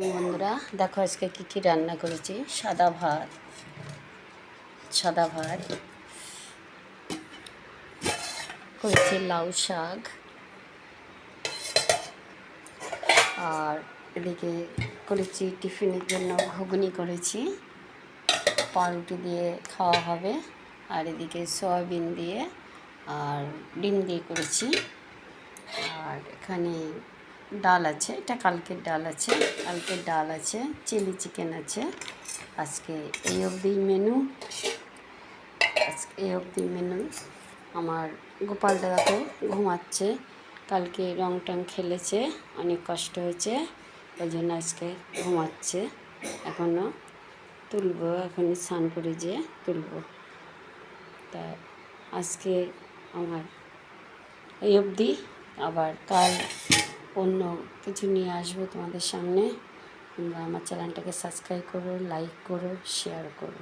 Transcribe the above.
বন্ধুরা দেখো আজকে কি রান্না করেছি। সাদা ভাত করেছি, লাউ শাক, আর এদিকে করেছি টিফিনের জন্য ঘুগনি করেছি, পাউরুটি দিয়ে খাওয়া হবে। আর এদিকে সয়াবিন দিয়ে আর ডিম দিয়ে করেছি। আর এখানে ডাল আছে, এটা কালকের ডাল আছে, চিলি চিকেন আছে। আজকে এই অবধি মেনু। আমার গোপাল দাদা তো ঘুমাচ্ছে, কালকে রং টং খেলেছে, অনেক কষ্ট হয়েছে, ওই জন্য আজকে ঘুমাচ্ছে। এখনও তুলবো, এখনই স্নান করে যেয়ে তুলবো। তা আজকে আমার এই অবধি, আবার কাল অন্য কিছু নিয়ে আসবো তোমাদের সামনে। তোমরা আমার চ্যানেলটাকে সাবস্ক্রাইব করো, লাইক করো, শেয়ার করো।